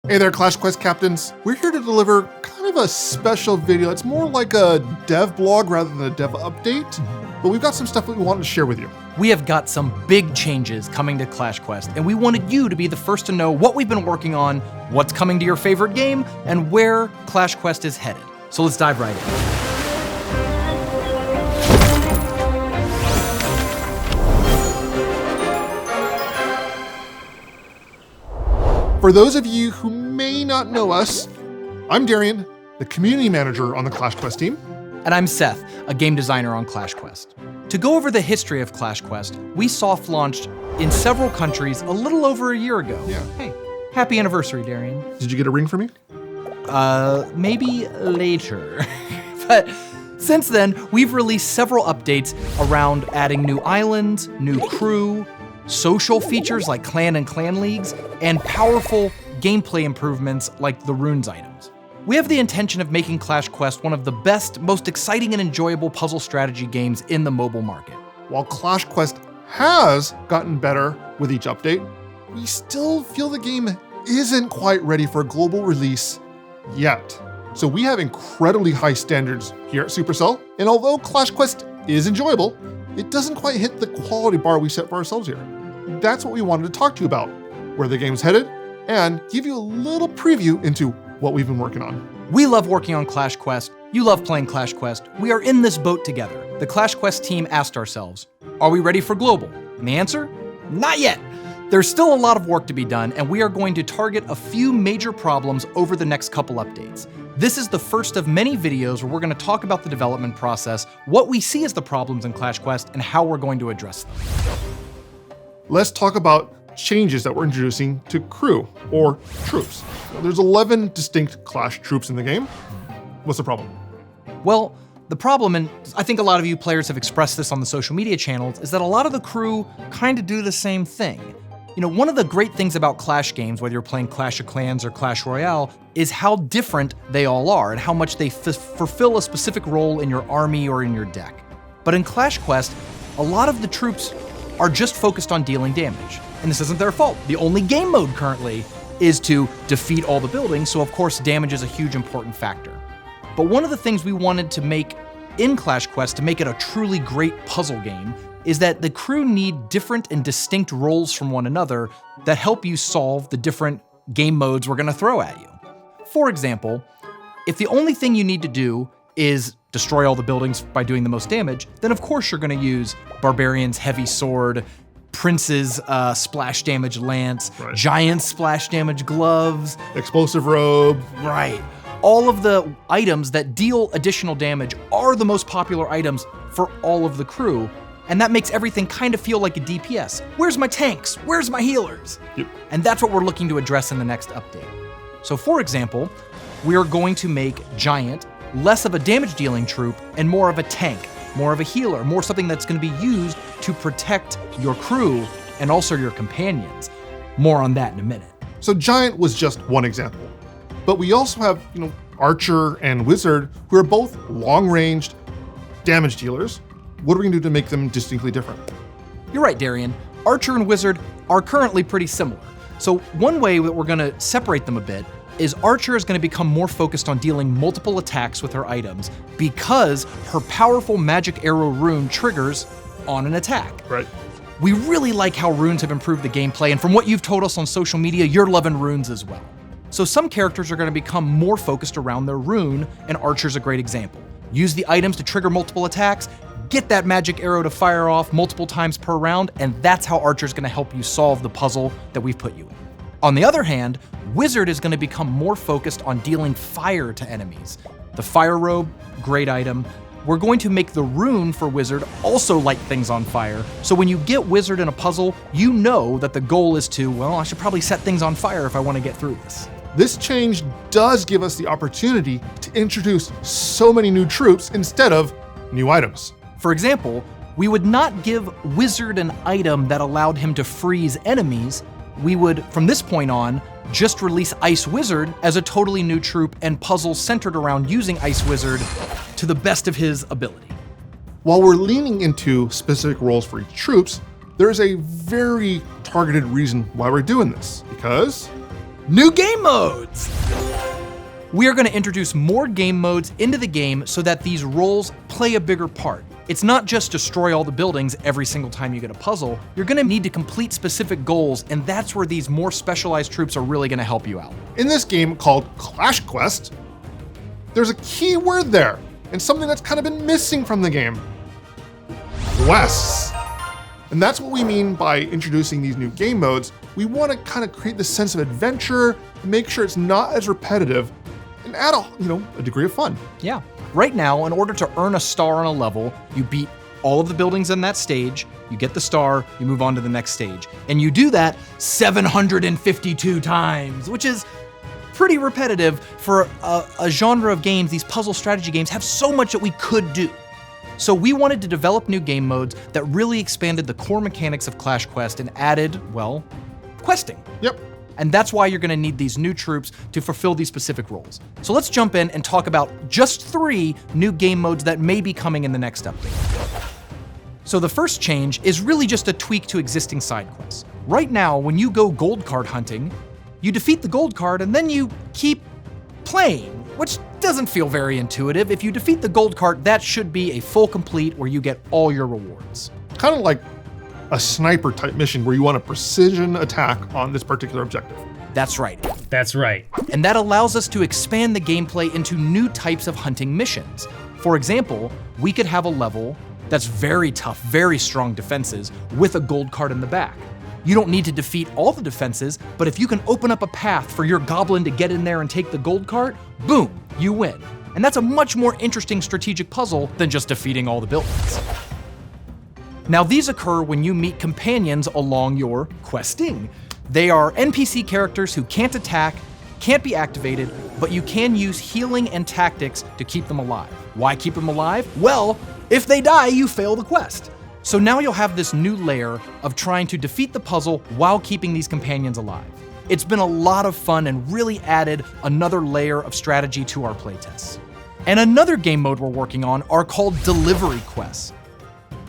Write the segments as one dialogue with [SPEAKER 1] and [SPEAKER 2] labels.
[SPEAKER 1] Hey there, Clash Quest captains. We're here to deliver kind of a special video. It's more like a dev blog rather than a dev update, but we've got some stuff that we wanted to share with you.
[SPEAKER 2] We have got some big changes coming to Clash Quest, and we wanted you to be the first to know what we've been working on, what's coming to your favorite game, and where Clash Quest is headed. So let's dive right in.
[SPEAKER 1] For those of you who may not know us, I'm Darian, the community manager on the Clash Quest team.
[SPEAKER 2] And I'm Seth, a game designer on Clash Quest. To go over the history of Clash Quest, we soft launched in several countries a little over a year ago.
[SPEAKER 1] Yeah.
[SPEAKER 2] Hey, happy anniversary, Darian.
[SPEAKER 1] Did you get a ring for me?
[SPEAKER 2] Maybe later. But since then, we've released several updates around adding new islands, new crew, social features like clan and clan leagues, and powerful gameplay improvements like the runes items. We have the intention of making Clash Quest one of the best, most exciting and enjoyable puzzle strategy games in the mobile market.
[SPEAKER 1] While Clash Quest has gotten better with each update, we still feel the game isn't quite ready for a global release yet. So we have incredibly high standards here at Supercell, and although Clash Quest is enjoyable, it doesn't quite hit the quality bar we set for ourselves here. That's what we wanted to talk to you about, where the game's headed, and give you a little preview into what we've been working on.
[SPEAKER 2] We love working on Clash Quest. You love playing Clash Quest. We are in this boat together. The Clash Quest team asked ourselves, are we ready for global? And the answer? Not yet. There's still a lot of work to be done, and we are going to target a few major problems over the next couple updates. This is the first of many videos where we're going to talk about the development process, what we see as the problems in Clash Quest, and how we're going to address them.
[SPEAKER 1] Let's talk about changes that we're introducing to crew, or troops. There's 11 distinct Clash troops in the game. What's the problem?
[SPEAKER 2] Well, the problem, and I think a lot of you players have expressed this on the social media channels, is that a lot of the crew kind of do the same thing. You know, one of the great things about Clash games, whether you're playing Clash of Clans or Clash Royale, is how different they all are and how much they fulfill a specific role in your army or in your deck. But in Clash Quest, a lot of the troops are just focused on dealing damage. And this isn't their fault. The only game mode currently is to defeat all the buildings, so of course damage is a huge important factor. But one of the things we wanted to make in Clash Quest to make it a truly great puzzle game is that the crew need different and distinct roles from one another that help you solve the different game modes we're gonna throw at you. For example, if the only thing you need to do is destroy all the buildings by doing the most damage, then of course you're gonna use Barbarians' heavy sword, Prince's splash damage lance,
[SPEAKER 1] right.
[SPEAKER 2] Giant's splash damage gloves,
[SPEAKER 1] Explosive robe.
[SPEAKER 2] right. All of the items that deal additional damage are the most popular items for all of the crew, and that makes everything kind of feel like a DPS. Where's my tanks? Where's my healers?
[SPEAKER 1] Yep.
[SPEAKER 2] And that's what we're looking to address in the next update. So for example, we are going to make Giant less of a damage dealing troop and more of a tank, more of a healer, more something that's going to be used to protect your crew and also your companions. More on that in a minute.
[SPEAKER 1] So Giant was just one example. But we also have, Archer and Wizard, who are both long-ranged damage dealers. What are we gonna do to make them distinctly different?
[SPEAKER 2] You're right, Darian. Archer and Wizard are currently pretty similar. So one way that we're gonna separate them a bit is Archer is gonna become more focused on dealing multiple attacks with her items because her powerful magic arrow rune triggers on an attack.
[SPEAKER 1] Right.
[SPEAKER 2] We really like how runes have improved the gameplay, and from what you've told us on social media, you're loving runes as well. So some characters are gonna become more focused around their rune, and Archer's a great example. Use the items to trigger multiple attacks, get that magic arrow to fire off multiple times per round, and that's how Archer's gonna help you solve the puzzle that we've put you in. On the other hand, Wizard is gonna become more focused on dealing fire to enemies. The fire robe, great item. We're going to make the rune for Wizard also light things on fire, so when you get Wizard in a puzzle, you know that the goal is to, well, I should probably set things on fire if I wanna get through this.
[SPEAKER 1] This change does give us the opportunity to introduce so many new troops instead of new items.
[SPEAKER 2] For example, we would not give Wizard an item that allowed him to freeze enemies. We would, from this point on, just release Ice Wizard as a totally new troop and puzzles centered around using Ice Wizard to the best of his ability.
[SPEAKER 1] While we're leaning into specific roles for each troops, there's a very targeted reason why we're doing this, because
[SPEAKER 2] New game modes! We are going to introduce more game modes into the game so that these roles play a bigger part. It's not just destroy all the buildings every single time you get a puzzle. You're going to need to complete specific goals, and that's where these more specialized troops are really going to help you out.
[SPEAKER 1] In this game called Clash Quest, there's a key word there, and something that's kind of been missing from the game. Quests. And that's what we mean by introducing these new game modes. We want to kind of create this sense of adventure, make sure it's not as repetitive, and add a degree of fun.
[SPEAKER 2] Yeah. Right now, in order to earn a star on a level, you beat all of the buildings in that stage, you get the star, you move on to the next stage. And you do that 752 times, which is pretty repetitive for a genre of games. These puzzle strategy games have so much that we could do. So we wanted to develop new game modes that really expanded the core mechanics of Clash Quest and added, well, questing.
[SPEAKER 1] Yep.
[SPEAKER 2] And that's why you're gonna need these new troops to fulfill these specific roles. So let's jump in and talk about just 3 new game modes that may be coming in the next update. So the first change is really just a tweak to existing side quests. Right now, when you go gold card hunting, you defeat the gold card and then you keep playing, which doesn't feel very intuitive. If you defeat the gold card, that should be a full complete where you get all your rewards.
[SPEAKER 1] Kind of like a sniper type mission where you want a precision attack on this particular objective.
[SPEAKER 2] That's right.
[SPEAKER 3] That's right.
[SPEAKER 2] And that allows us to expand the gameplay into new types of hunting missions. For example, we could have a level that's very tough, very strong defenses with a gold card in the back. You don't need to defeat all the defenses, but if you can open up a path for your goblin to get in there and take the gold card, boom, you win. And that's a much more interesting strategic puzzle than just defeating all the buildings. Now, these occur when you meet companions along your questing. They are NPC characters who can't attack, can't be activated, but you can use healing and tactics to keep them alive. Why keep them alive? Well, if they die, you fail the quest. So now you'll have this new layer of trying to defeat the puzzle while keeping these companions alive. It's been a lot of fun and really added another layer of strategy to our playtests. And another game mode we're working on are called delivery quests.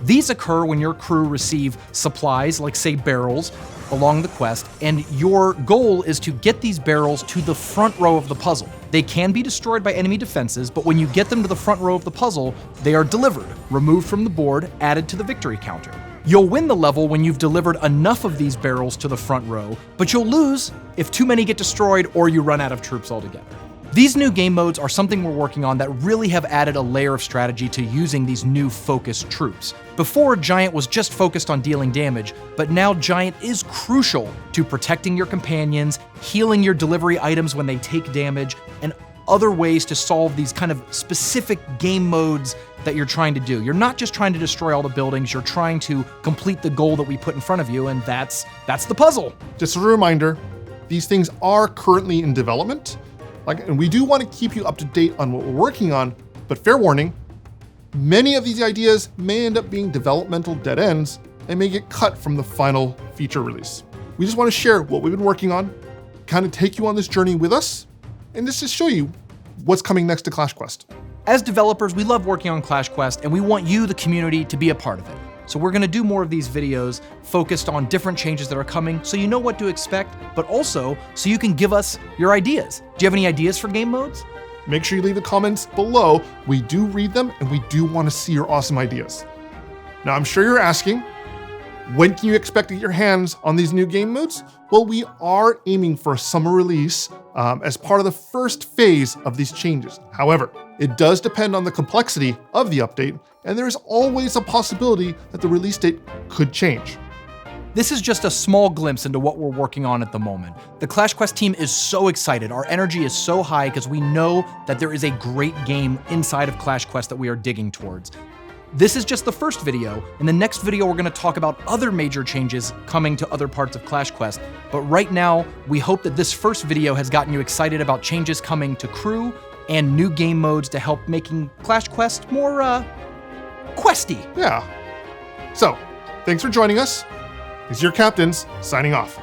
[SPEAKER 2] These occur when your crew receive supplies, like say barrels, along the quest, and your goal is to get these barrels to the front row of the puzzle. They can be destroyed by enemy defenses, but when you get them to the front row of the puzzle, they are delivered, removed from the board, added to the victory counter. You'll win the level when you've delivered enough of these barrels to the front row, but you'll lose if too many get destroyed or you run out of troops altogether. These new game modes are something we're working on that really have added a layer of strategy to using these new focused troops. Before, Giant was just focused on dealing damage, but now Giant is crucial to protecting your companions, healing your delivery items when they take damage, and other ways to solve these kind of specific game modes that you're trying to do. You're not just trying to destroy all the buildings, you're trying to complete the goal that we put in front of you, and that's the puzzle.
[SPEAKER 1] Just a reminder, these things are currently in development. And we do want to keep you up to date on what we're working on, but fair warning, many of these ideas may end up being developmental dead ends and may get cut from the final feature release. We just want to share what we've been working on, kind of take you on this journey with us, and just to show you what's coming next to Clash Quest.
[SPEAKER 2] As developers, we love working on Clash Quest, and we want you, the community, to be a part of it. So we're gonna do more of these videos focused on different changes that are coming so you know what to expect, but also so you can give us your ideas. Do you have any ideas for game modes?
[SPEAKER 1] Make sure you leave the comments below. We do read them and we do want to see your awesome ideas. Now, I'm sure you're asking, when can you expect to get your hands on these new game modes? Well, we are aiming for a summer release as part of the first phase of these changes. However, it does depend on the complexity of the update, and there is always a possibility that the release date could change.
[SPEAKER 2] This is just a small glimpse into what we're working on at the moment. The Clash Quest team is so excited. Our energy is so high because we know that there is a great game inside of Clash Quest that we are digging towards. This is just the first video. In the next video, we're gonna talk about other major changes coming to other parts of Clash Quest. But right now, we hope that this first video has gotten you excited about changes coming to crew and new game modes to help making Clash Quest more, questy.
[SPEAKER 1] Yeah. So, thanks for joining us. It's your captains signing off.